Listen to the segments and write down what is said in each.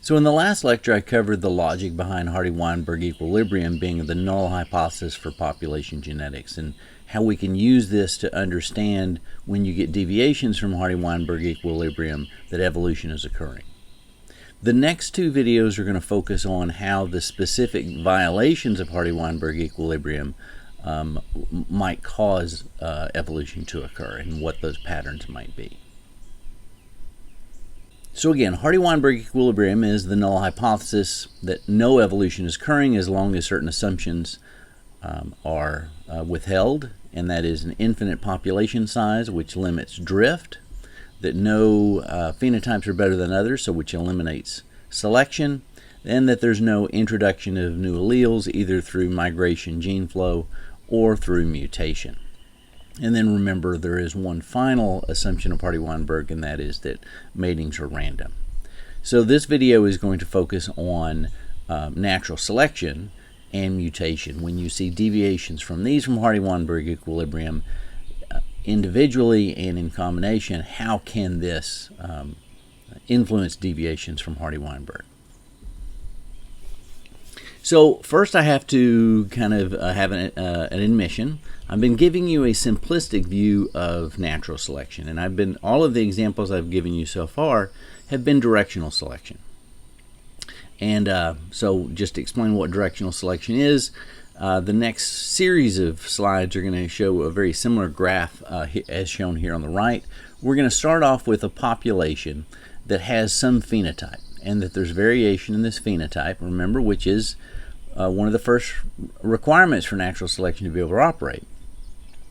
So in the last lecture, I covered the logic behind Hardy-Weinberg equilibrium being the null hypothesis for population genetics, and how we can use this to understand when you get deviations from Hardy-Weinberg equilibrium that evolution is occurring. The next two videos are going to focus on how the specific violations of Hardy-Weinberg equilibrium might cause evolution to occur and what those patterns might be. So again, Hardy-Weinberg equilibrium is the null hypothesis that no evolution is occurring as long as certain assumptions are withheld, and that is an infinite population size, which limits drift, that no phenotypes are better than others, so which eliminates selection, and that there's no introduction of new alleles either through migration gene flow or through mutation. And then remember, there is one final assumption of Hardy-Weinberg, and that is that matings are random. So this video is going to focus on natural selection and mutation. When you see deviations from these from Hardy-Weinberg equilibrium individually and in combination, how can this influence deviations from Hardy-Weinberg? So first I have to kind of have an admission. I've been giving you a simplistic view of natural selection, and all of the examples I've given you so far have been directional selection. And so just to explain what directional selection is, the next series of slides are going to show a very similar graph as shown here on the right. We're going to start off with a population that has some phenotype, and that there's variation in this phenotype, remember, which is one of the first requirements for natural selection to be able to operate.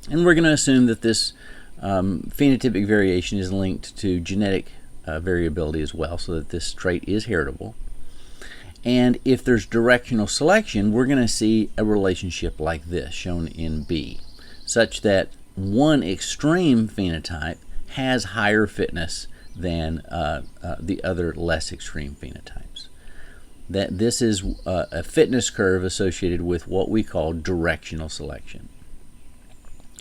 And we're going to assume that this phenotypic variation is linked to genetic variability as well, so that this trait is heritable. And if there's directional selection, we're going to see a relationship like this, shown in B, such that one extreme phenotype has higher fitness than the other less extreme phenotypes. That this is a fitness curve associated with what we call directional selection.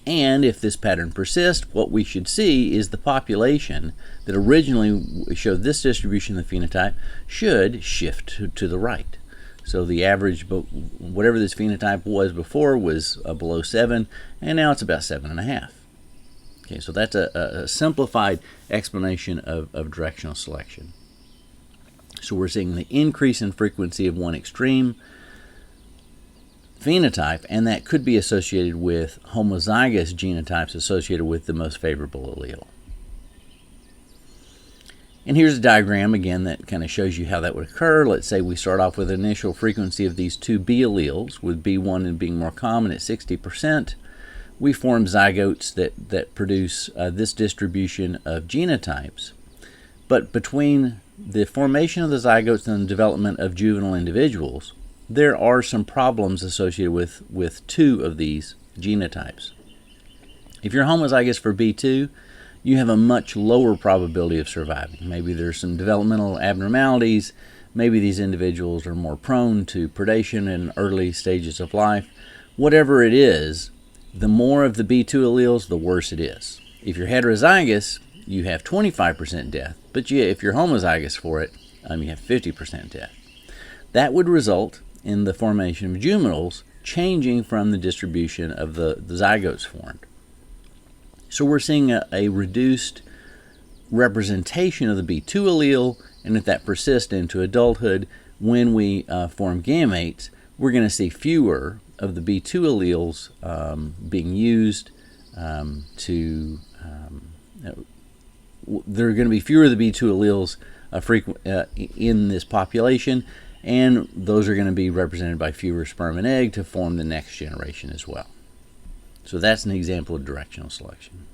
And if this pattern persists, what we should see is the population that originally showed this distribution of the phenotype should shift to the right. So the average, whatever this phenotype was before, was below 7, and now it's about 7.5. Okay, so that's a simplified explanation of directional selection. So we're seeing the increase in frequency of one extreme phenotype, and that could be associated with homozygous genotypes associated with the most favorable allele. And here's a diagram again that kind of shows you how that would occur. Let's say we start off with an initial frequency of these two B alleles, with B1 and being more common at 60%. We form zygotes that produce this distribution of genotypes. But between the formation of the zygotes and the development of juvenile individuals, there are some problems associated with two of these genotypes. If you're homozygous for B2, you have a much lower probability of surviving. Maybe there's some developmental abnormalities. Maybe these individuals are more prone to predation in early stages of life. Whatever it is, the more of the B2 alleles, the worse it is. If you're heterozygous, you have 25% death, but if you're homozygous for it, you have 50% death. That would result in the formation of juveniles changing from the distribution of the zygotes formed. So we're seeing a reduced representation of the B2 allele, and if that persists into adulthood, when we form gametes, we're going to see fewer of the B2 alleles being used there are going to be fewer of the B2 alleles in this population, and those are going to be represented by fewer sperm and egg to form the next generation as well. So that's an example of directional selection.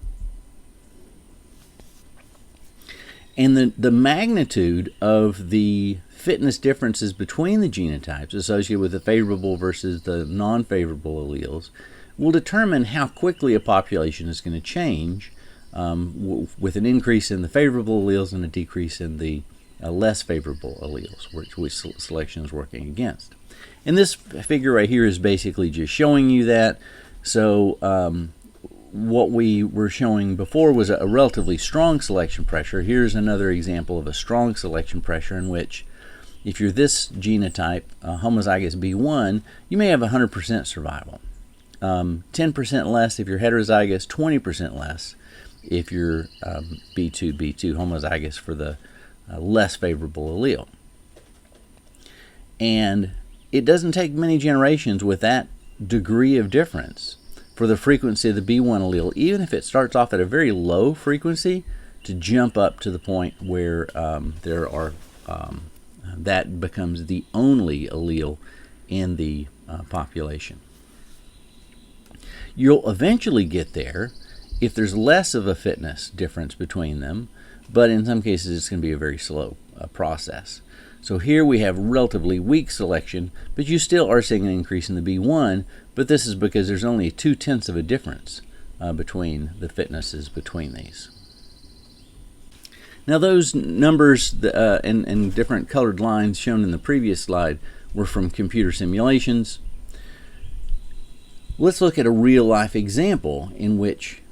And the magnitude of the fitness differences between the genotypes associated with the favorable versus the non-favorable alleles will determine how quickly a population is going to change with an increase in the favorable alleles and a decrease in the less favorable alleles, which selection is working against. And this figure right here is basically just showing you that. So what we were showing before was a relatively strong selection pressure. Here's another example of a strong selection pressure in which if you're this genotype, homozygous B1, you may have 100% survival. 10% less if you're heterozygous, 20% less if you're B2 homozygous for the less favorable allele. And it doesn't take many generations with that degree of difference for the frequency of the B1 allele, even if it starts off at a very low frequency, to jump up to the point where that becomes the only allele in the population. You'll eventually get there if there's less of a fitness difference between them, but in some cases it's going to be a very slow process. So here we have relatively weak selection, but you still are seeing an increase in the B1, but this is because there's only 0.2 of a difference between the fitnesses between these. Now those numbers and different colored lines shown in the previous slide were from computer simulations. Let's look at a real-life example in which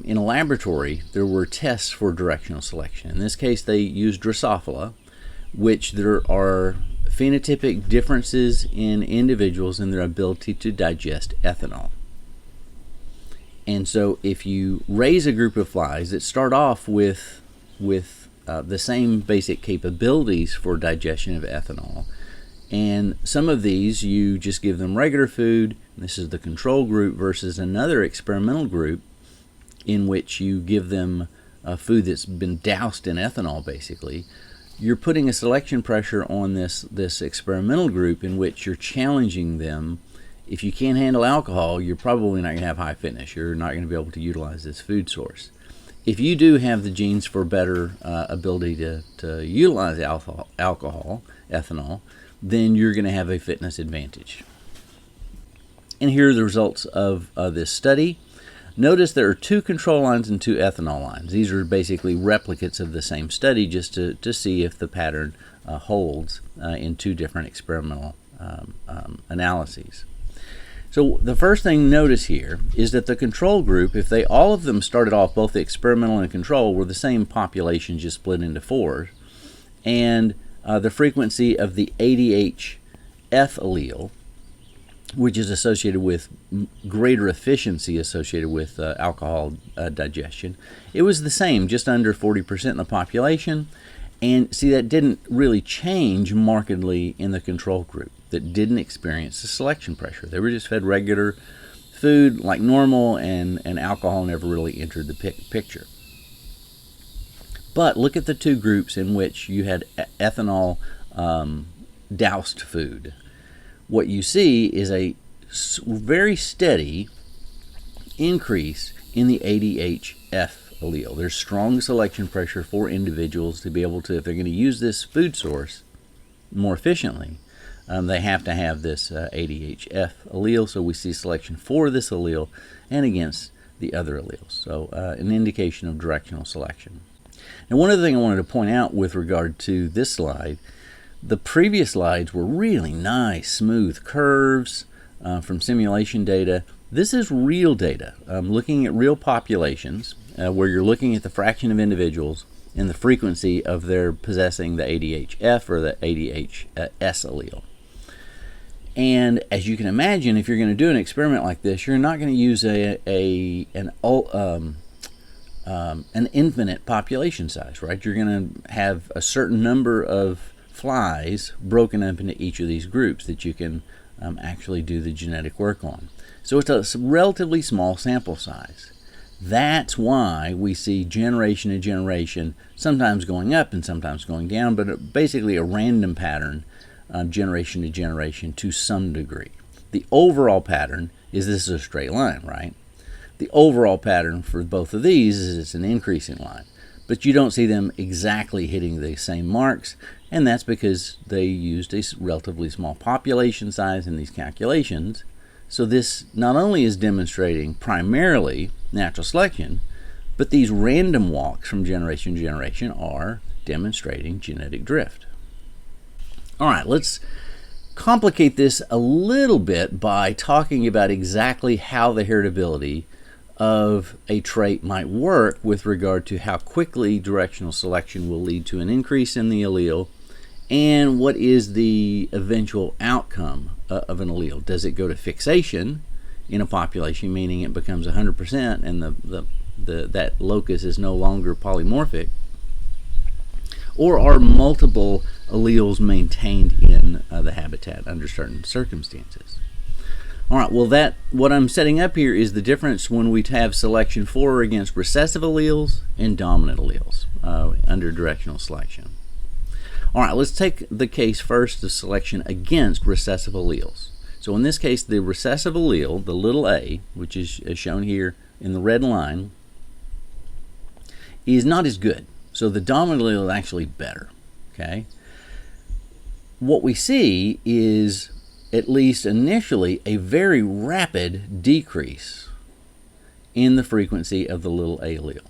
in a laboratory there were tests for directional selection. In this case they used Drosophila, which there are phenotypic differences in individuals in their ability to digest ethanol. And so if you raise a group of flies that start off with the same basic capabilities for digestion of ethanol, and some of these you just give them regular food, this is the control group, versus another experimental group in which you give them food that's been doused in ethanol basically, you're putting a selection pressure on this experimental group in which you're challenging them. If you can't handle alcohol, you're probably not going to have high fitness. You're not going to be able to utilize this food source. If you do have the genes for better ability to utilize alcohol, ethanol, then you're going to have a fitness advantage. And here are the results of this study. Notice there are 2 control lines and 2 ethanol lines. These are basically replicates of the same study just to see if the pattern holds in 2 different experimental analyses. So the first thing notice here is that the control group, if all of them started off, both the experimental and control, were the same population just split into 4, and the frequency of the ADHF allele, which is associated with greater efficiency associated with alcohol digestion, it was the same, just under 40% in the population. And see, that didn't really change markedly in the control group that didn't experience the selection pressure. They were just fed regular food like normal, and alcohol never really entered the picture. But look at the 2 groups in which you had ethanol doused food. What you see is a very steady increase in the ADHF allele. There's strong selection pressure for individuals to be able to, if they're going to use this food source more efficiently, they have to have this ADHF allele. So we see selection for this allele and against the other alleles. So an indication of directional selection. Now, one other thing I wanted to point out with regard to this slide, the previous slides were really nice, smooth curves from simulation data. This is real data, looking at real populations where you're looking at the fraction of individuals and the frequency of their possessing the ADHF or the ADHS allele. And as you can imagine, if you're going to do an experiment like this, you're not going to use an infinite population size, right? You're going to have a certain number of flies broken up into each of these groups that you can actually do the genetic work on. So it's a relatively small sample size. That's why we see generation to generation, sometimes going up and sometimes going down, but basically a random pattern, generation to generation to some degree. The overall pattern is this is a straight line, right? The overall pattern for both of these is it's an increasing line, but you don't see them exactly hitting the same marks, and that's because they used a relatively small population size in these calculations. So this not only is demonstrating primarily natural selection, but these random walks from generation to generation are demonstrating genetic drift. All right, let's complicate this a little bit by talking about exactly how the heritability of a trait might work with regard to how quickly directional selection will lead to an increase in the allele and what is the eventual outcome of an allele. Does it go to fixation in a population, meaning it becomes 100% and that locus is no longer polymorphic, or are multiple alleles maintained in the habitat under certain circumstances? All right, well, what I'm setting up here is the difference when we have selection for or against recessive alleles and dominant alleles under directional selection. All right, let's take the case first of selection against recessive alleles. So in this case, the recessive allele, the little a, which is shown here in the red line, is not as good. So the dominant allele is actually better, okay? What we see is, at least initially, a very rapid decrease in the frequency of the little a allele.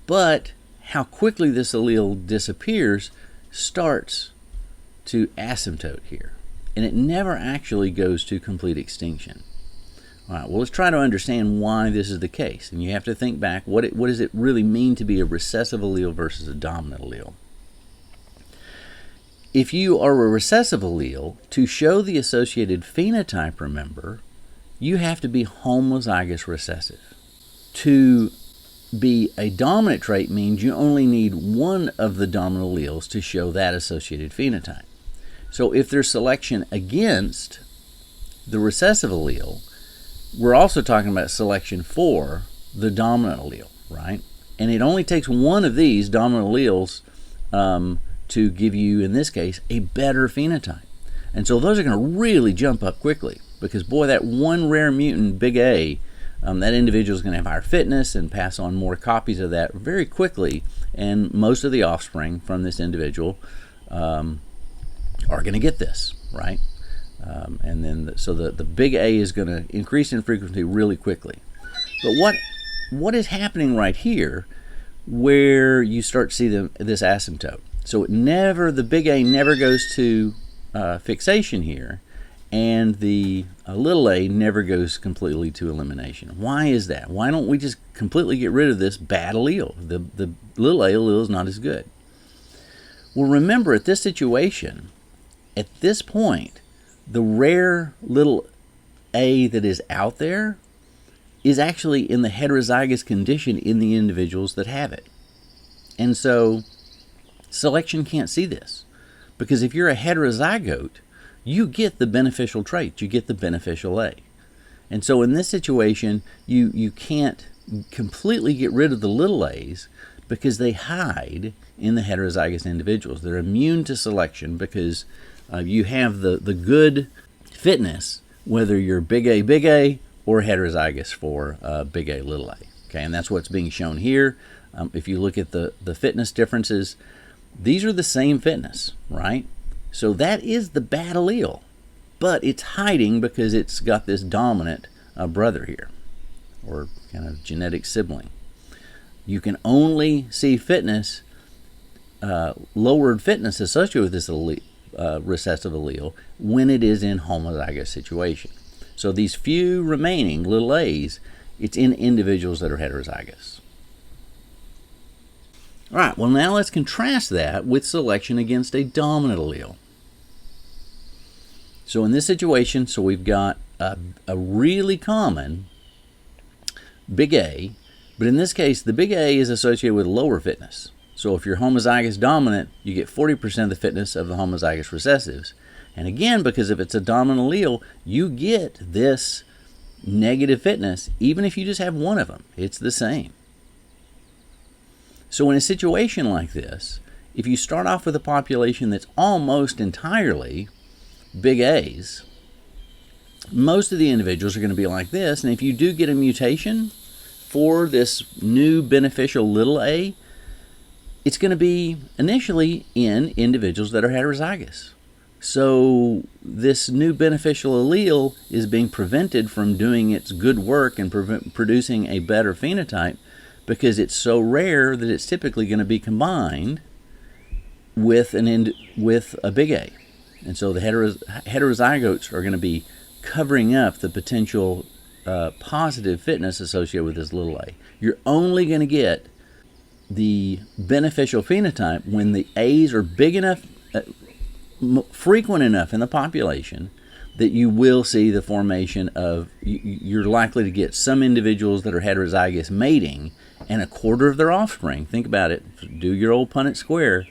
But how quickly this allele disappears starts to asymptote here, and it never actually goes to complete extinction. All right, well, let's try to understand why this is the case. And you have to think back, what does it really mean to be a recessive allele versus a dominant allele? If you are a recessive allele, to show the associated phenotype, remember, you have to be homozygous recessive. To be a dominant trait means you only need one of the dominant alleles to show that associated phenotype. So if there's selection against the recessive allele, we're also talking about selection for the dominant allele, right? And it only takes one of these dominant alleles to give you, in this case, a better phenotype. And so those are going to really jump up quickly because, boy, that one rare mutant, big A, that individual is going to have higher fitness and pass on more copies of that very quickly. And most of the offspring from this individual are going to get this, right? And then so the big A is going to increase in frequency really quickly. But what is happening right here where you start to see this asymptote? So the big A never goes to fixation here, and the little a never goes completely to elimination. Why is that? Why don't we just completely get rid of this bad allele? The little a allele is not as good. Well, remember, at this situation, at this point, the rare little a that is out there is actually in the heterozygous condition in the individuals that have it. And so selection can't see this, because if you're a heterozygote, you get the beneficial trait, you get the beneficial A. And so in this situation, you can't completely get rid of the little a's because they hide in the heterozygous individuals. They're immune to selection because you have the good fitness, whether you're big A or heterozygous for big A, little a. Okay, and that's what's being shown here. If you look at the fitness differences, these are the same fitness, right? So that is the bad allele, but it's hiding because it's got this dominant brother here, or kind of genetic sibling. You can only see fitness, lowered fitness associated with this recessive allele when it is in homozygous situation. So these few remaining little a's, it's in individuals that are heterozygous. All right, well, now let's contrast that with selection against a dominant allele. So in this situation, we've got a really common big A, but in this case, the big A is associated with lower fitness. So if you're homozygous dominant, you get 40% of the fitness of the homozygous recessives. And again, because if it's a dominant allele, you get this negative fitness, even if you just have one of them. It's the same. So in a situation like this, if you start off with a population that's almost entirely big A's, most of the individuals are going to be like this. And if you do get a mutation for this new beneficial little a, it's going to be initially in individuals that are heterozygous. So this new beneficial allele is being prevented from doing its good work and producing a better phenotype because it's so rare that it's typically going to be combined with a big A. And so the heterozygotes are going to be covering up the potential positive fitness associated with this little a. You're only going to get the beneficial phenotype when the A's are big enough, frequent enough in the population that you will see the formation of, you're likely to get some individuals that are heterozygous mating and a quarter of their offspring. Think about it. Do your old Punnett square.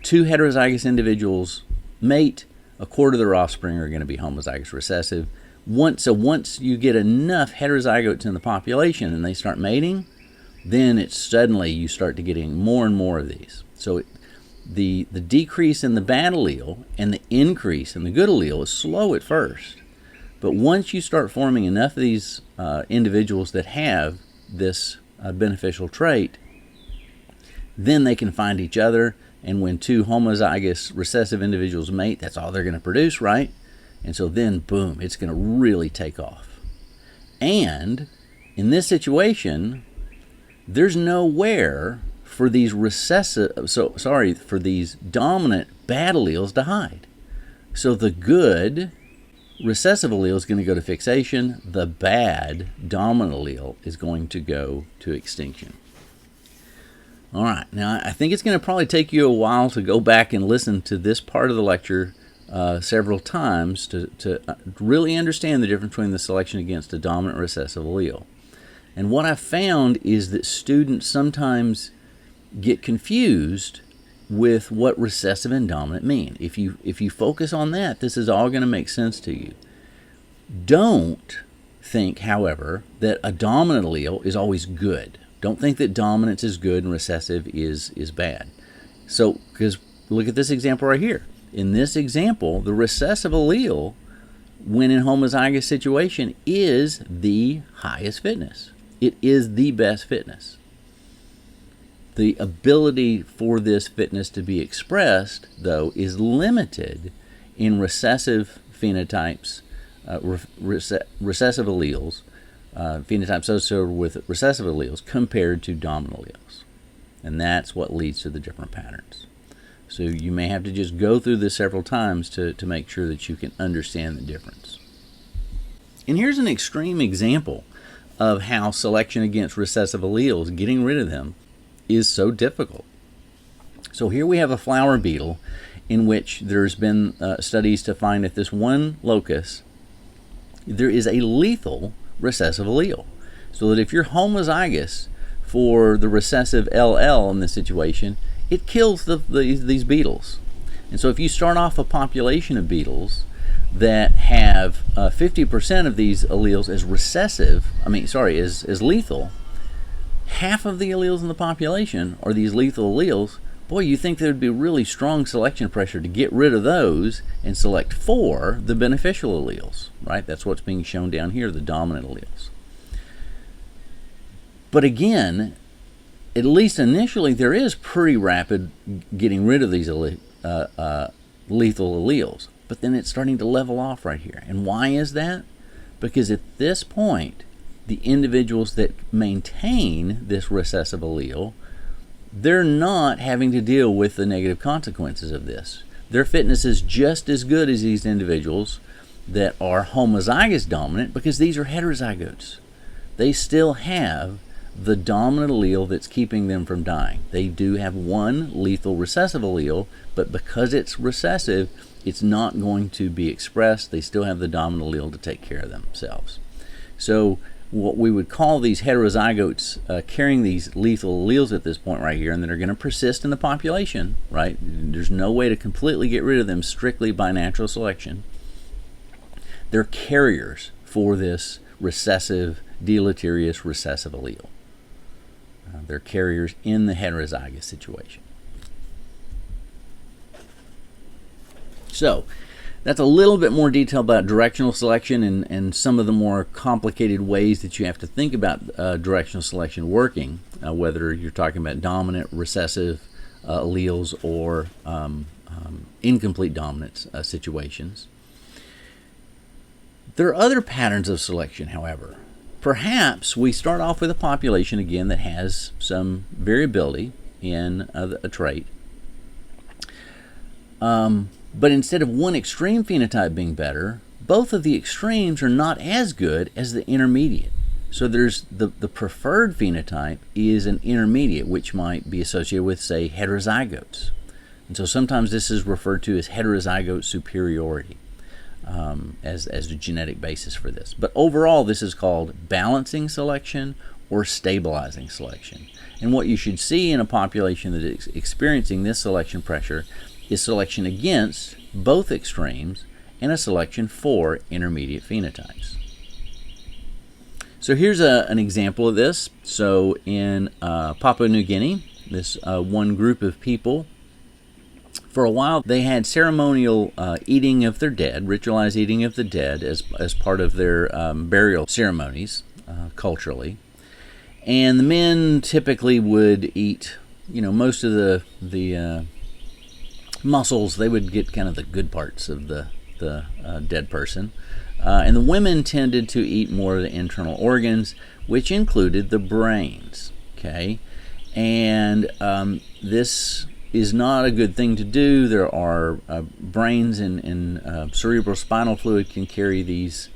2 heterozygous individuals mate, a quarter of their offspring are going to be homozygous recessive. Once you get enough heterozygotes in the population and they start mating, then it's suddenly you start to getting more and more of these. So the decrease in the bad allele and the increase in the good allele is slow at first. But once you start forming enough of these individuals that have this beneficial trait, then they can find each other. And when 2 homozygous recessive individuals mate, that's all they're going to produce, right? And so then, boom, it's going to really take off. And in this situation, there's nowhere for these for these dominant bad alleles to hide. So the good recessive allele is going to go to fixation. The bad dominant allele is going to go to extinction. All right, now I think it's going to probably take you a while to go back and listen to this part of the lecture several times to really understand the difference between the selection against a dominant recessive allele. And what I found is that students sometimes get confused with what recessive and dominant mean. If you focus on that, this is all going to make sense to you. Don't think, however, that a dominant allele is always good. Don't think that dominance is good and recessive is bad. So, because look at this example right here. In this example, the recessive allele, when in homozygous situation, is the highest fitness. It is the best fitness. The ability for this fitness to be expressed, though, is limited in recessive phenotypes, recessive alleles, phenotypes associated with recessive alleles compared to dominant alleles. And that's what leads to the different patterns. So you may have to just go through this several times to make sure that you can understand the difference. And here's an extreme example of how selection against recessive alleles, getting rid of them, is so difficult. So here we have a flower beetle in which there's been studies to find at this one locus there is a lethal recessive allele. So that if you're homozygous for the recessive LL in this situation, it kills these beetles. And so if you start off a population of beetles that have 50% of these alleles as as lethal, half of the alleles in the population are these lethal alleles. Boy, you think there would be really strong selection pressure to get rid of those and select for the beneficial alleles, right? That's what's being shown down here, the dominant alleles. But again, at least initially, there is pretty rapid getting rid of these lethal alleles. But then it's starting to level off right here. And why is that? Because at this point, the individuals that maintain this recessive allele, they're not having to deal with the negative consequences of this. Their fitness is just as good as these individuals that are homozygous dominant because these are heterozygotes. They still have the dominant allele that's keeping them from dying. They do have one lethal recessive allele, but because it's recessive, it's not going to be expressed. They still have the dominant allele to take care of themselves. So what we would call these heterozygotes carrying these lethal alleles at this point right here, and that are going to persist in the population, right? There's no way to completely get rid of them strictly by natural selection. They're carriers for this recessive, deleterious recessive allele. They're carriers in the heterozygous situation. So that's a little bit more detail about directional selection and some of the more complicated ways that you have to think about directional selection working, whether you're talking about dominant recessive alleles or incomplete dominance situations. There are other patterns of selection, however. Perhaps we start off with a population, again, that has some variability in a trait. But instead of one extreme phenotype being better, both of the extremes are not as good as the intermediate. So there's the preferred phenotype is an intermediate, which might be associated with, say, heterozygotes. And so sometimes this is referred to as heterozygote superiority as the genetic basis for this. But overall, this is called balancing selection or stabilizing selection. And what you should see in a population that is experiencing this selection pressure is selection against both extremes and a selection for intermediate phenotypes. So here's an example of this. So in Papua New Guinea, this one group of people, for a while they had ceremonial eating of their dead, ritualized eating of the dead as part of their burial ceremonies culturally. And the men typically would eat, most of the muscles. They would get kind of the good parts of the dead person. And the women tended to eat more of the internal organs, which included the brains. Okay, and this is not a good thing to do. There are brains and cerebrospinal fluid can carry these,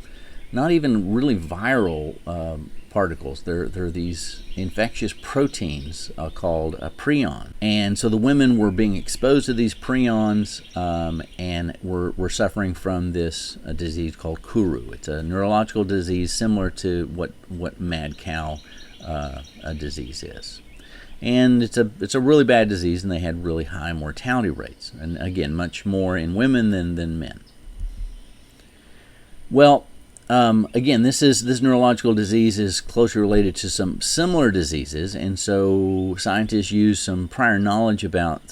not even really viral particles. They're these infectious proteins called prion. And so the women were being exposed to these prions and were suffering from this disease called Kuru. It's a neurological disease similar to what mad cow disease is. And it's a really bad disease, and they had really high mortality rates. And again, much more in women than men. Well, again, this neurological disease is closely related to some similar diseases, and so scientists use some prior knowledge about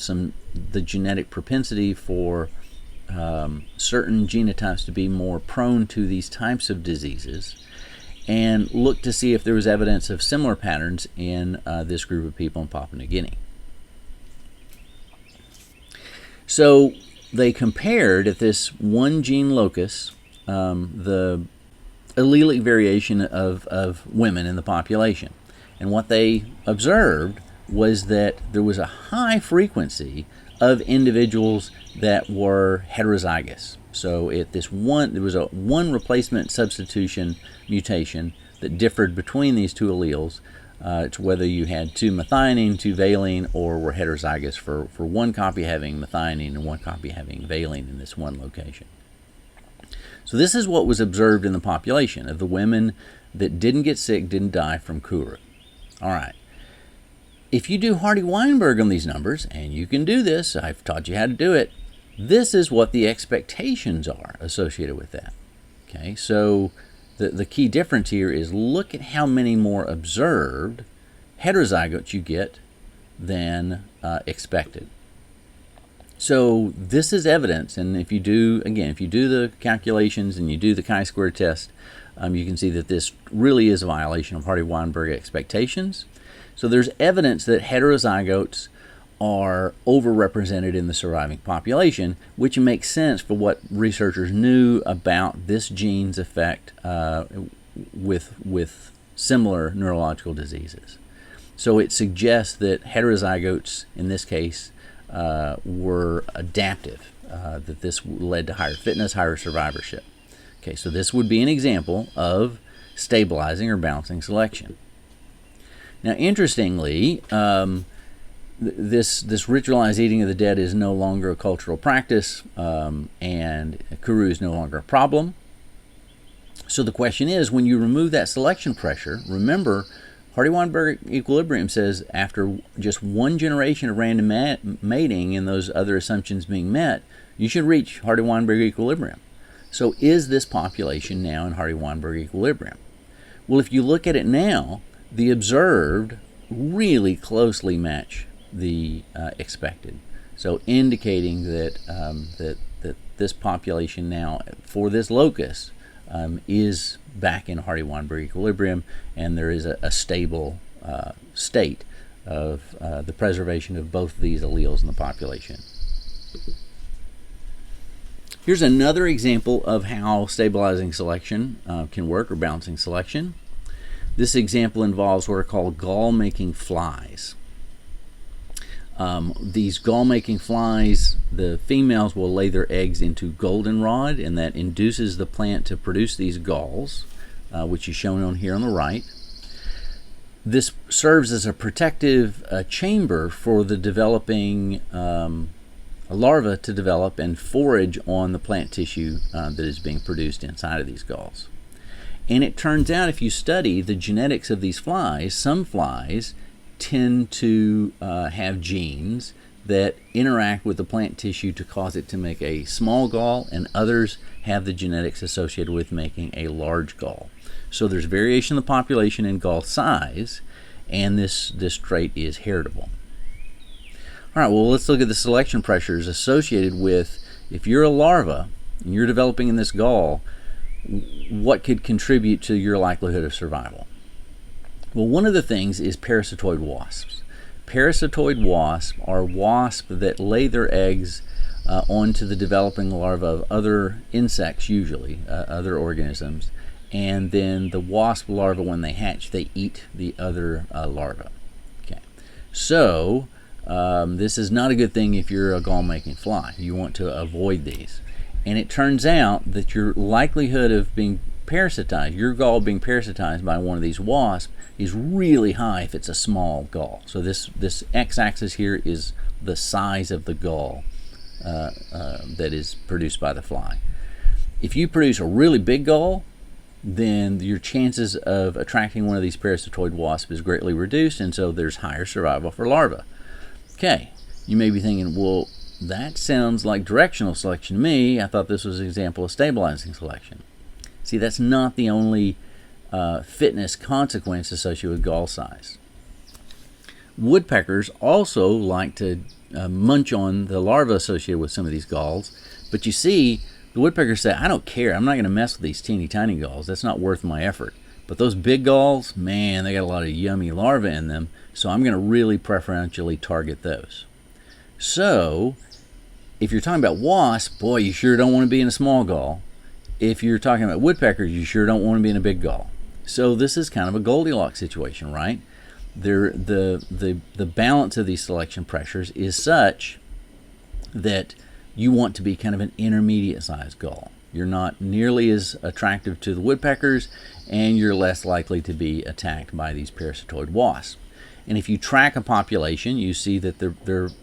the genetic propensity for certain genotypes to be more prone to these types of diseases, and look to see if there was evidence of similar patterns in this group of people in Papua New Guinea. So they compared at this one gene locus the allelic variation of women in the population. And what they observed was that there was a high frequency of individuals that were heterozygous. So there was a one replacement substitution mutation that differed between these two alleles. It's whether you had two methionine, two valine, or were heterozygous for one copy having methionine and one copy having valine in this one location. So this is what was observed in the population of the women that didn't get sick, didn't die from Kuru. All right. If you do Hardy-Weinberg on these numbers, and you can do this, I've taught you how to do it, this is what the expectations are associated with that. Okay, so the key difference here is look at how many more observed heterozygotes you get than expected. So this is evidence, and if you do the calculations and you do the chi-square test, you can see that this really is a violation of Hardy-Weinberg expectations. So there's evidence that heterozygotes are overrepresented in the surviving population, which makes sense for what researchers knew about this gene's effect with similar neurological diseases. So it suggests that heterozygotes, in this case, were adaptive, that this led to higher fitness, higher survivorship. Okay, so this would be an example of stabilizing or balancing selection. Now, interestingly, this ritualized eating of the dead is no longer a cultural practice, and Kuru is no longer a problem. So the question is, when you remove that selection pressure, remember, Hardy-Weinberg equilibrium says after just one generation of random mating and those other assumptions being met, you should reach Hardy-Weinberg equilibrium. So is this population now in Hardy-Weinberg equilibrium? Well, if you look at it now, the observed really closely match the expected. So indicating that that this population now for this locus is back in Hardy-Weinberg equilibrium, and there is a stable state of the preservation of both of these alleles in the population. Here's another example of how stabilizing selection can work, or balancing selection. This example involves what are called gall-making flies. These gall-making flies, the females will lay their eggs into goldenrod, and that induces the plant to produce these galls. which is shown on here on the right. This serves as a protective chamber for the developing larva to develop and forage on the plant tissue that is being produced inside of these galls. And it turns out, if you study the genetics of these flies, some flies tend to have genes that interact with the plant tissue to cause it to make a small gall, and others have the genetics associated with making a large gall. So there's variation in the population in gall size, and this trait is heritable. All right, well, let's look at the selection pressures associated with, if you're a larva and you're developing in this gall, what could contribute to your likelihood of survival? Well, one of the things is parasitoid wasps. Parasitoid wasps are wasps that lay their eggs onto the developing larva of other insects, usually other organisms, and then the wasp larva, when they hatch, they eat the other larva. Okay, so this is not a good thing if you're a gall-making fly. You want to avoid these. And it turns out that your likelihood of being parasitized, your gall being parasitized by one of these wasps, is really high if it's a small gall. So this x-axis here is the size of the gall that is produced by the fly. If you produce a really big gall, then your chances of attracting one of these parasitoid wasps is greatly reduced, and so there's higher survival for larvae. Okay, you may be thinking, well, that sounds like directional selection to me. I thought this was an example of stabilizing selection. See, that's not the only fitness consequence associated with gall size. Woodpeckers also like to munch on the larvae associated with some of these galls, but you see, the woodpeckers say, I don't care, I'm not going to mess with these teeny tiny galls, that's not worth my effort. But those big galls, man, they got a lot of yummy larvae in them, so I'm going to really preferentially target those. So, if you're talking about wasps, boy, you sure don't want to be in a small gall. If you're talking about woodpeckers, you sure don't want to be in a big gall. So this is kind of a Goldilocks situation, right? The balance of these selection pressures is such that you want to be kind of an intermediate sized gall. You're not nearly as attractive to the woodpeckers, and you're less likely to be attacked by these parasitoid wasps. And if you track a population, you see that the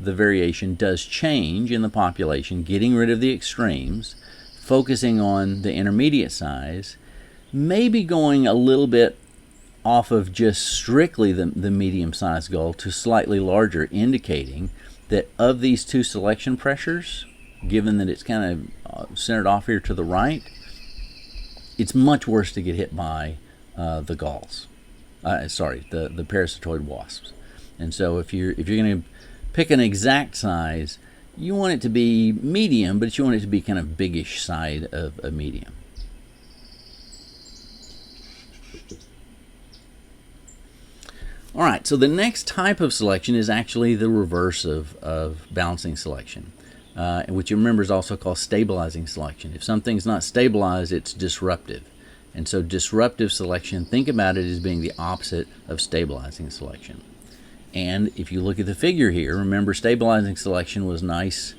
variation does change in the population, getting rid of the extremes, focusing on the intermediate size, maybe going a little bit off of just strictly the medium-sized gull to slightly larger, indicating that of these two selection pressures, given that it's kind of centered off here to the right, it's much worse to get hit by the galls. The parasitoid wasps. And so if you're going to pick an exact size, you want it to be medium, but you want it to be kind of biggish side of a medium. All right, so the next type of selection is actually the reverse of balancing selection, which you remember is also called stabilizing selection. If something's not stabilized, it's disruptive. And so disruptive selection, think about it as being the opposite of stabilizing selection. And if you look at the figure here, remember stabilizing selection was nice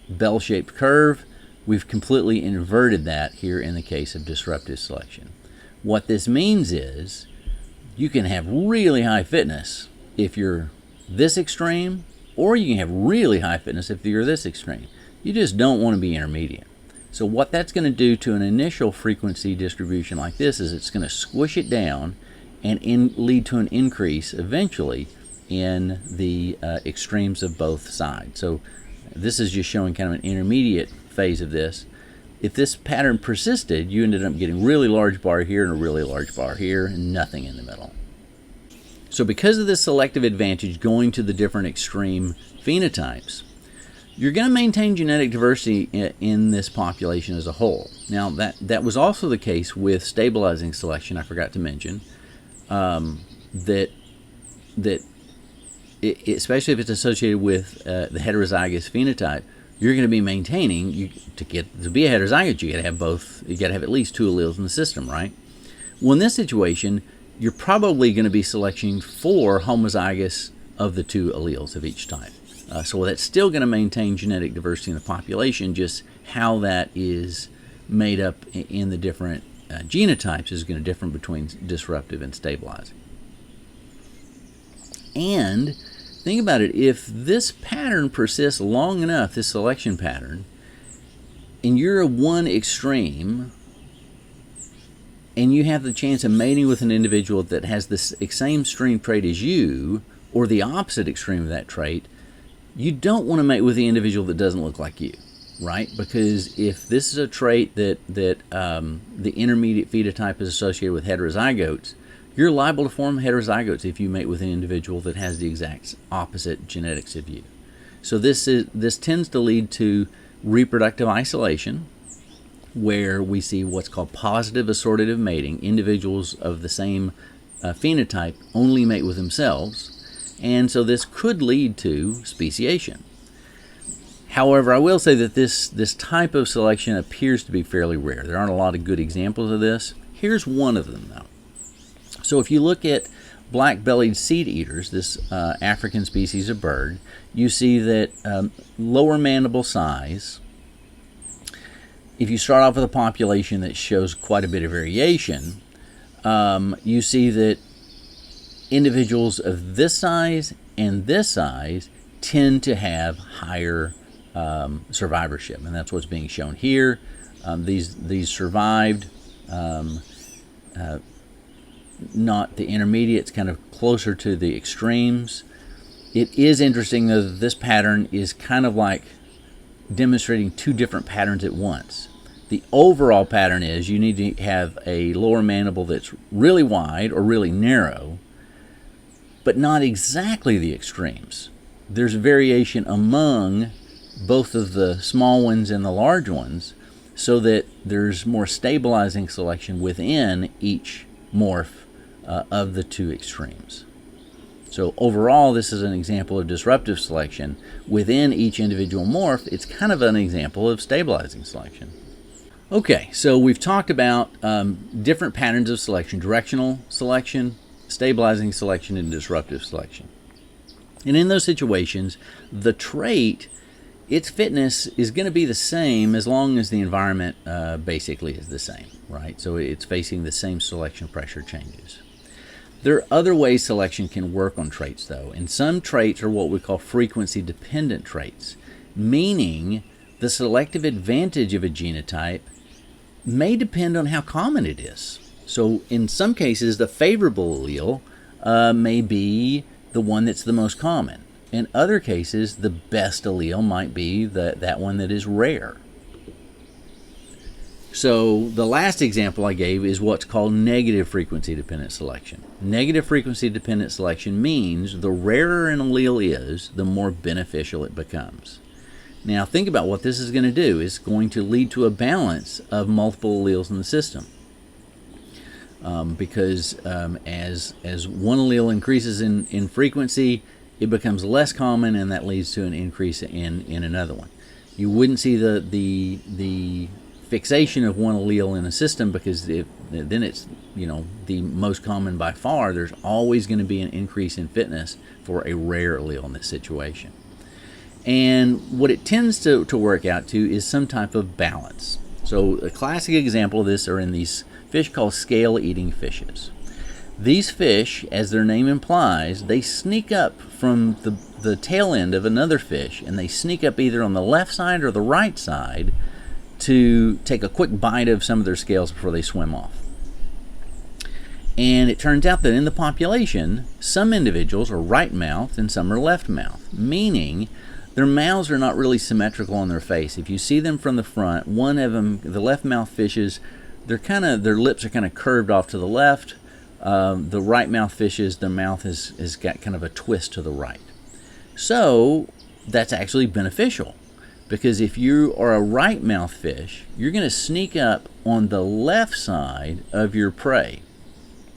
bell-shaped curve. We've completely inverted that here in the case of disruptive selection. What this means is you can have really high fitness if you're this extreme, or you can have really high fitness if you're this extreme. You just don't want to be intermediate. So what that's going to do to an initial frequency distribution like this is it's going to squish it down and lead to an increase eventually in the extremes of both sides. So this is just showing kind of an intermediate phase of this. If this pattern persisted, you ended up getting really large bar here and a really large bar here and nothing in the middle. So because of this selective advantage going to the different extreme phenotypes, you're going to maintain genetic diversity in this population as a whole. Now, that was also the case with stabilizing selection, I forgot to mention, that especially if it's associated with the heterozygous phenotype, you're going to be maintaining, to be a heterozygote, you got to have both, you got to have at least two alleles in the system, right? Well, in this situation, you're probably going to be selecting for homozygous of the two alleles of each type. So that's still going to maintain genetic diversity in the population, just how that is made up in the different genotypes is going to differ between disruptive and stabilizing. And think about it, if this pattern persists long enough, this selection pattern, and you're a one extreme, and you have the chance of mating with an individual that has the same extreme trait as you, or the opposite extreme of that trait, you don't want to mate with the individual that doesn't look like you, right? Because if this is a trait that the intermediate phenotype is associated with heterozygotes, you're liable to form heterozygotes if you mate with an individual that has the exact opposite genetics of you. So this tends to lead to reproductive isolation, where we see what's called positive assortative mating. Individuals of the same phenotype only mate with themselves, and so this could lead to speciation. However, I will say that this type of selection appears to be fairly rare. There aren't a lot of good examples of this. Here's one of them, though. So if you look at black-bellied seed eaters, this African species of bird, you see that lower mandible size, if you start off with a population that shows quite a bit of variation, you see that individuals of this size and this size tend to have higher survivorship, and that's what's being shown here. These survived, not the intermediates, kind of closer to the extremes. It is interesting, though, that this pattern is kind of like demonstrating two different patterns at once. The overall pattern is you need to have a lower mandible that's really wide or really narrow, but not exactly the extremes. There's variation among both of the small ones and the large ones, so that there's more stabilizing selection within each morph of the two extremes. So overall, this is an example of disruptive selection. Within each individual morph, it's kind of an example of stabilizing selection. Okay, so we've talked about different patterns of selection: directional selection, stabilizing selection, and disruptive selection. And in those situations, the trait, its fitness is going to be the same as long as the environment basically is the same, right? So it's facing the same selection pressure changes. There are other ways selection can work on traits, though, and some traits are what we call frequency-dependent traits, meaning the selective advantage of a genotype may depend on how common it is. So in some cases, the favorable allele may be the one that's the most common. In other cases, the best allele might be that one that is rare. So the last example I gave is what's called negative frequency-dependent selection. Negative frequency-dependent selection means the rarer an allele is, the more beneficial it becomes. Now think about what this is going to do. It's going to lead to a balance of multiple alleles in the system. Because as one allele increases in frequency, it becomes less common, and that leads to an increase in another one. You wouldn't see the fixation of one allele in a system, because then it's the most common by far. There's always going to be an increase in fitness for a rare allele in this situation. And what it tends to work out to is some type of balance. So a classic example of this are in these fish called scale-eating fishes. These fish, as their name implies, they sneak up from the tail end of another fish, and they sneak up either on the left side or the right side to take a quick bite of some of their scales before they swim off. And it turns out that in the population, some individuals are right-mouthed and some are left-mouthed, meaning their mouths are not really symmetrical on their face. If you see them from the front, one of them, the left-mouthed fishes, their lips are kind of curved off to the left. The right-mouthed fishes, their mouth has got kind of a twist to the right. So that's actually beneficial, because if you are a right-mouthed fish, you're going to sneak up on the left side of your prey,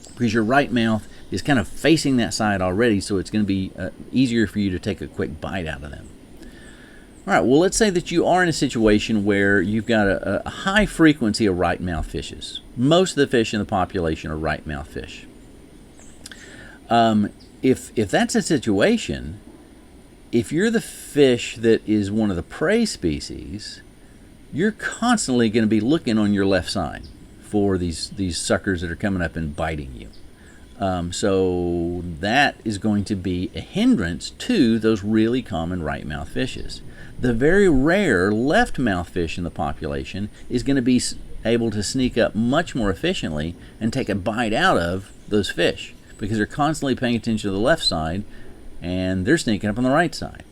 because your right mouth is kind of facing that side already, so it's going to be easier for you to take a quick bite out of them. All right, well, let's say that you are in a situation where you've got a high frequency of right-mouthed fishes. Most of the fish in the population are right-mouthed fish. If that's a situation, if you're the fish that is one of the prey species, you're constantly going to be looking on your left side for these suckers that are coming up and biting you. So that is going to be a hindrance to those really common right mouth fishes. The very rare left mouth fish in the population is going to be able to sneak up much more efficiently and take a bite out of those fish because they're constantly paying attention to the left side and they're sneaking up on the right side.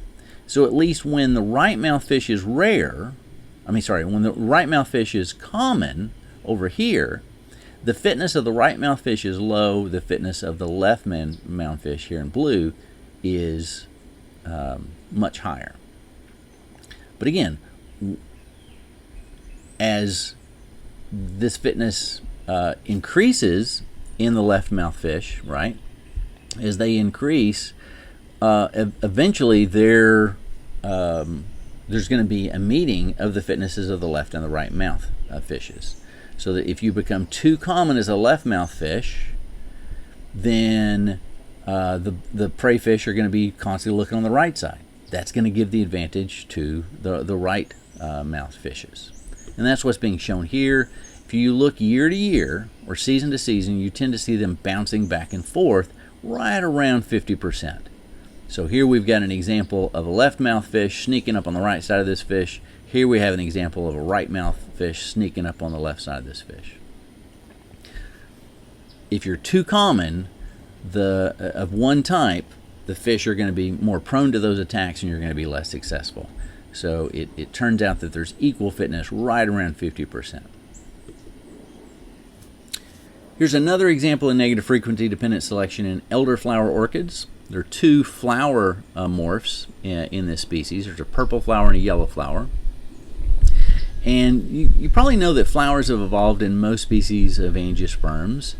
So at least when the right mouth fish is rare, when the right mouth fish is common over here, the fitness of the right mouth fish is low. The fitness of the left mouth fish here in blue is much higher. But again, as this fitness increases in the left mouth fish, right? As they increase, eventually there's going to be a meeting of the fitnesses of the left and the right mouth fishes. So that if you become too common as a left mouth fish, then the prey fish are going to be constantly looking on the right side. That's going to give the advantage to the right mouth fishes. And that's what's being shown here. If you look year to year or season to season, you tend to see them bouncing back and forth right around 50%. So here we've got an example of a left mouth fish sneaking up on the right side of this fish. Here we have an example of a right mouth fish sneaking up on the left side of this fish. If you're too common of one type, the fish are going to be more prone to those attacks and you're going to be less successful. So it turns out that there's equal fitness right around 50%. Here's another example of negative frequency dependent selection in elderflower orchids. There are two flower morphs in this species. There's a purple flower and a yellow flower. And you probably know that flowers have evolved in most species of angiosperms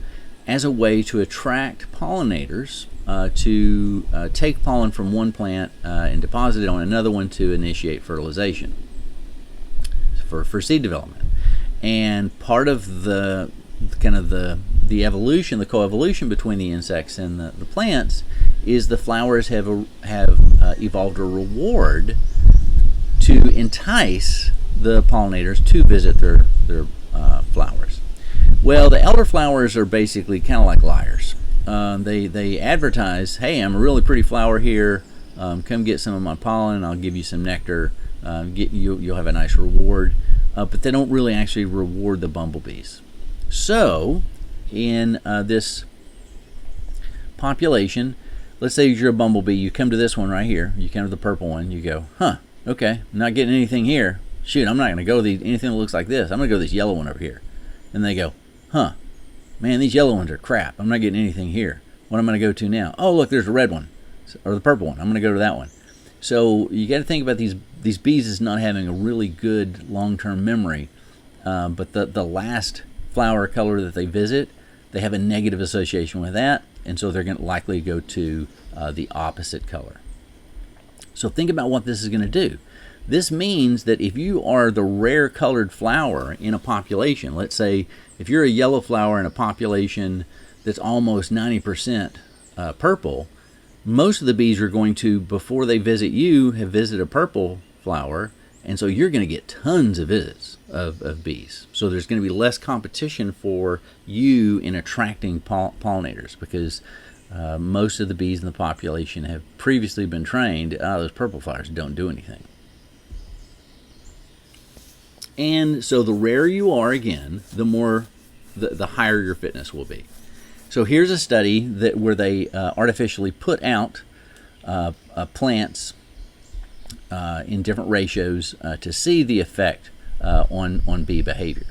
as a way to attract pollinators to take pollen from one plant and deposit it on another one to initiate fertilization for seed development. And part of the evolution, the coevolution between the insects and the plants is the flowers have evolved a reward to entice the pollinators to visit their flowers. Well, the elderflowers are basically kind of like liars. They advertise, hey, I'm a really pretty flower here. Come get some of my pollen. I'll give you some nectar. You'll have a nice reward. But they don't really actually reward the bumblebees. So, in this population, let's say you're a bumblebee. You come to this one right here. You come to the purple one. You go, okay, I'm not getting anything here. Shoot, I'm not going to go anything that looks like this. I'm going to go to this yellow one over here. And they go, man, these yellow ones are crap. I'm not getting anything here. What am I going to go to now? Oh, look, there's a red one, or the purple one. I'm going to go to that one. So you got to think about these bees as not having a really good long-term memory. But the last flower color that they visit, they have a negative association with that, and so they're going to likely go to the opposite color. So think about what this is going to do. This means that if you are the rare colored flower in a population, let's say if you're a yellow flower in a population that's almost 90% purple, most of the bees are going to, before they visit you, have visited a purple flower, and so you're going to get tons of visits of bees. So there's going to be less competition for you in attracting pollinators because most of the bees in the population have previously been trained, those purple flowers don't do anything. And so the rarer you are, again, the higher your fitness will be. So here's a study where they artificially put out plants in different ratios to see the effect on bee behavior.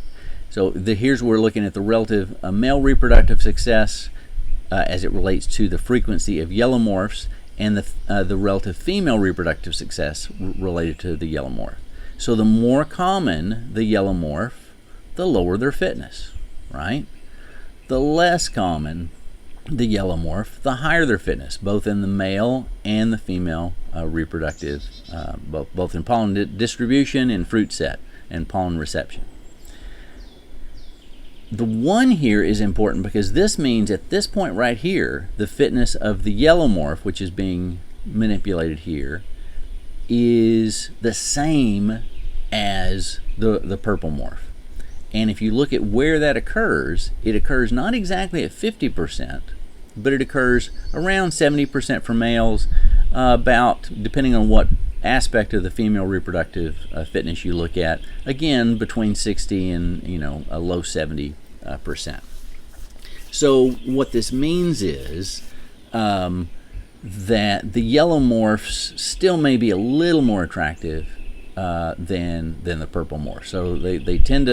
So here's where we're looking at the relative male reproductive success as it relates to the frequency of yellow morphs and the relative female reproductive success related to the yellow morph. So the more common the yellow morph, the lower their fitness, right? The less common the yellow morph, the higher their fitness, both in the male and the female reproductive, both in pollen distribution and fruit set and pollen reception. The one here is important because this means at this point right here, the fitness of the yellow morph, which is being manipulated here, is the same as the purple morph. And if you look at where that occurs, it occurs not exactly at 50%, but it occurs around 70% for males, about, depending on what aspect of the female reproductive fitness you look at, again, between 60 and a low 70%. So what this means is that the yellow morphs still may be a little more attractive than the purple morphs. So they tend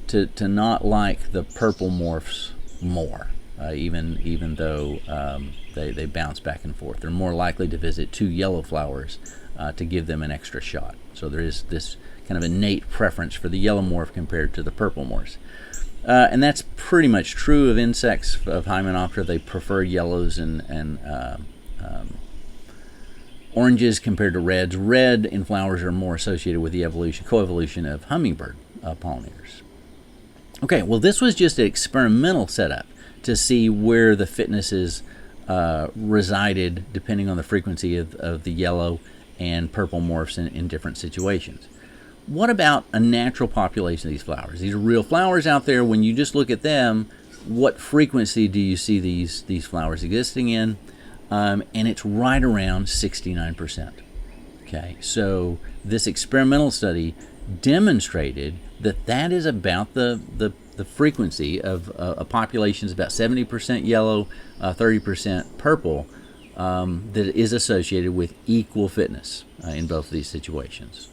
to not like the purple morphs more, even though they bounce back and forth. They're more likely to visit two yellow flowers to give them an extra shot. So there is this kind of innate preference for the yellow morph compared to the purple morphs. And that's pretty much true of insects of Hymenoptera. They prefer yellows and oranges compared to reds. Red in flowers are more associated with the coevolution of hummingbird pollinators. Okay, well, this was just an experimental setup to see where the fitnesses resided depending on the frequency of the yellow and purple morphs in different situations. What about a natural population of these flowers? These are real flowers out there. When you just look at them, what frequency do you see these flowers existing in? And it's right around 69%. Okay, so this experimental study demonstrated that is about the frequency of a population is about 70% yellow, 30% purple, that is associated with equal fitness in both of these situations.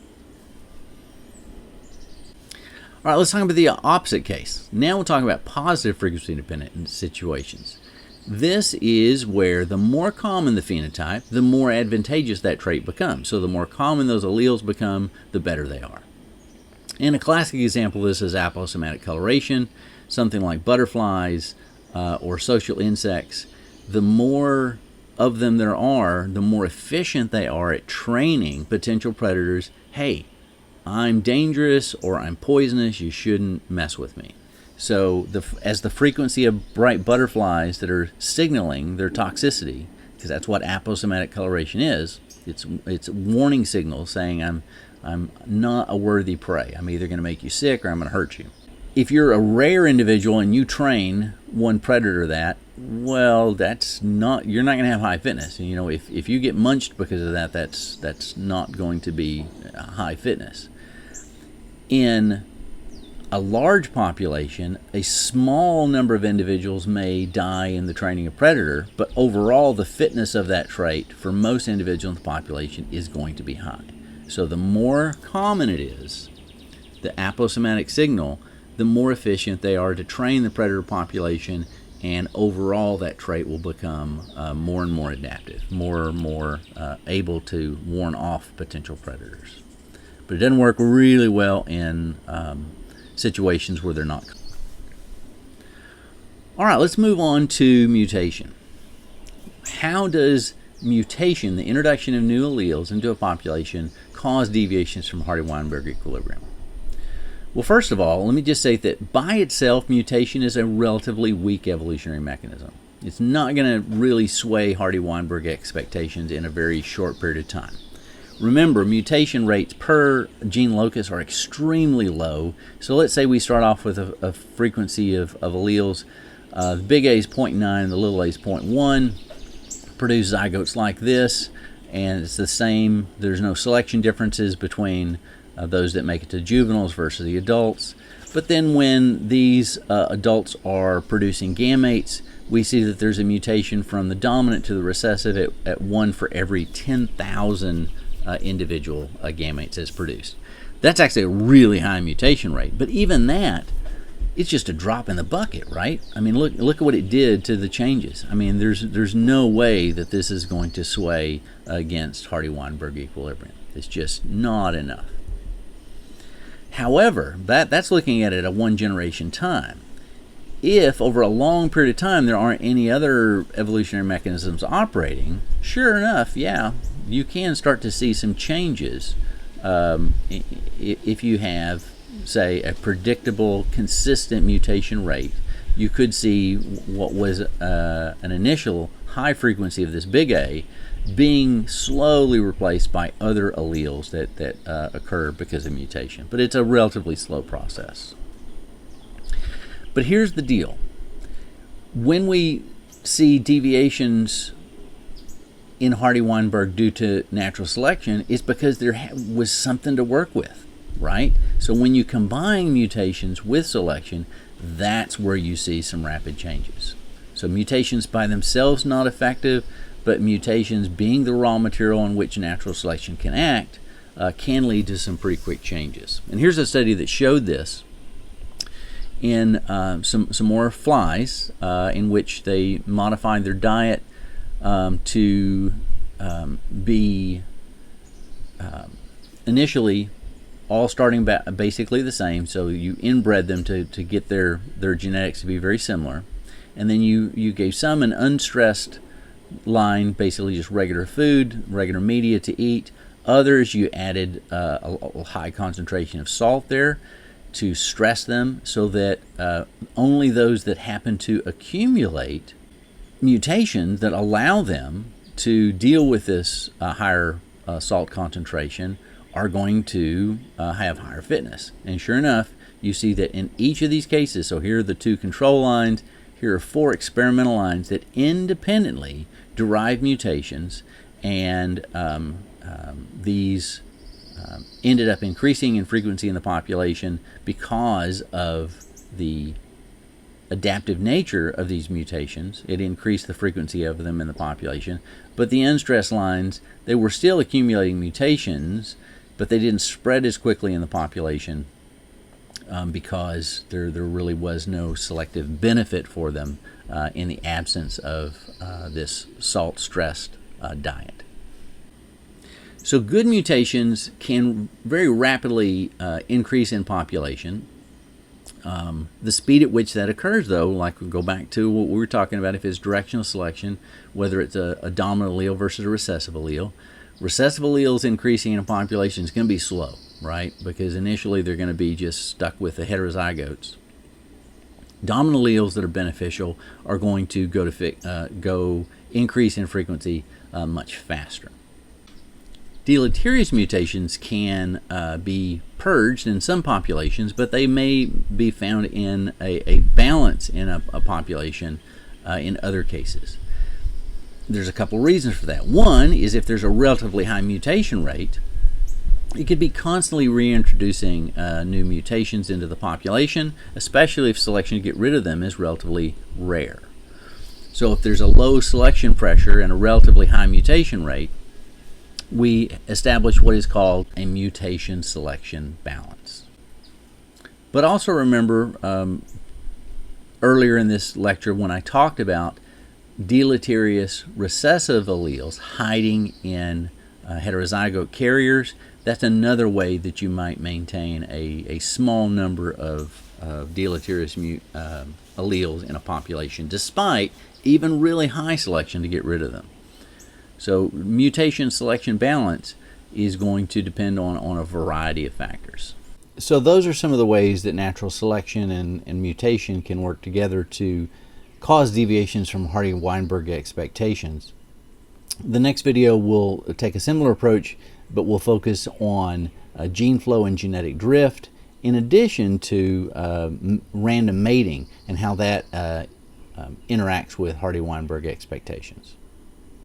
All right, let's talk about the opposite case. Now we'll talk about positive frequency independent situations. This is where the more common the phenotype, the more advantageous that trait becomes. So the more common those alleles become, the better they are. And a classic example of this is aposematic coloration, something like butterflies or social insects. The more of them there are, the more efficient they are at training potential predators. Hey, I'm dangerous or I'm poisonous, you shouldn't mess with me. So as the frequency of bright butterflies that are signaling their toxicity, because that's what aposematic coloration is, it's warning signals saying I'm not a worthy prey. I'm either going to make you sick or I'm going to hurt you. If you're a rare individual and you train one predator well, you're not going to have high fitness. If you get munched because of that, that's not going to be high fitness. In a large population, a small number of individuals may die in the training of predator, but overall the fitness of that trait for most individuals in the population is going to be high. So the more common it is, the aposematic signal, the more efficient they are to train the predator population, and overall that trait will become more and more adaptive, more and more able to warn off potential predators. But it doesn't work really well in situations where they're not. All right, let's move on to mutation. How does mutation, the introduction of new alleles into a population, cause deviations from Hardy-Weinberg equilibrium? Well, first of all, let me just say that by itself, mutation is a relatively weak evolutionary mechanism. It's not going to really sway Hardy-Weinberg expectations in a very short period of time. Remember, mutation rates per gene locus are extremely low. So let's say we start off with a frequency of alleles. The big A is 0.9 and the little a is 0.1. Produce zygotes like this, and it's the same. There's no selection differences between those that make it to juveniles versus the adults. But then when these adults are producing gametes, we see that there's a mutation from the dominant to the recessive at 1 for every 10,000 individual gametes is produced. That's actually a really high mutation rate, but even that, it's just a drop in the bucket, right? I mean, look at what it did to the changes. I mean, there's no way that this is going to sway against Hardy-Weinberg equilibrium. It's just not enough. However, that's looking at it at a one generation time. If over a long period of time there aren't any other evolutionary mechanisms operating, sure enough, yeah, you can start to see some changes if you have, say, a predictable, consistent mutation rate. You could see what was an initial high frequency of this big A being slowly replaced by other alleles that occur because of mutation. But it's a relatively slow process. But here's the deal. When we see deviations in Hardy-Weinberg due to natural selection, it's because there was something to work with, right? So when you combine mutations with selection, that's where you see some rapid changes. So mutations by themselves not effective, but mutations being the raw material on which natural selection can act can lead to some pretty quick changes. And here's a study that showed this in some more flies in which they modified their diet to be initially all starting basically the same. So you inbred them to get their genetics to be very similar. And then you gave some an unstressed line, basically just regular food, regular media to eat. Others you added a high concentration of salt there to stress them so that only those that happen to accumulate mutations that allow them to deal with this higher salt concentration are going to have higher fitness. And sure enough, you see that in each of these cases, so here are the 2 control lines, here are 4 experimental lines that independently derive mutations, and these ended up increasing in frequency in the population because of the adaptive nature of these mutations. It increased the frequency of them in the population. But the unstressed lines, they were still accumulating mutations, but they didn't spread as quickly in the population because there really was no selective benefit for them in the absence of this salt-stressed diet. So good mutations can very rapidly increase in population. The speed at which that occurs, though, like we'll go back to what we were talking about, if it's directional selection, whether it's a dominant allele versus a recessive allele. Recessive alleles increasing in a population is going to be slow, right? Because initially they're going to be just stuck with the heterozygotes. Dominant alleles that are beneficial are going to go increase in frequency much faster. Deleterious mutations can be purged in some populations, but they may be found in a balance in a population in other cases. There's a couple reasons for that. One is if there's a relatively high mutation rate, it could be constantly reintroducing new mutations into the population, especially if selection to get rid of them is relatively rare. So if there's a low selection pressure and a relatively high mutation rate, we establish what is called a mutation selection balance. But also remember earlier in this lecture when I talked about deleterious recessive alleles hiding in heterozygote carriers, that's another way that you might maintain a small number of deleterious alleles in a population, despite even really high selection to get rid of them. So mutation selection balance is going to depend on a variety of factors. So those are some of the ways that natural selection and mutation can work together to cause deviations from Hardy-Weinberg expectations. The next video will take a similar approach, but we'll focus on gene flow and genetic drift, in addition to random mating and how that interacts with Hardy-Weinberg expectations.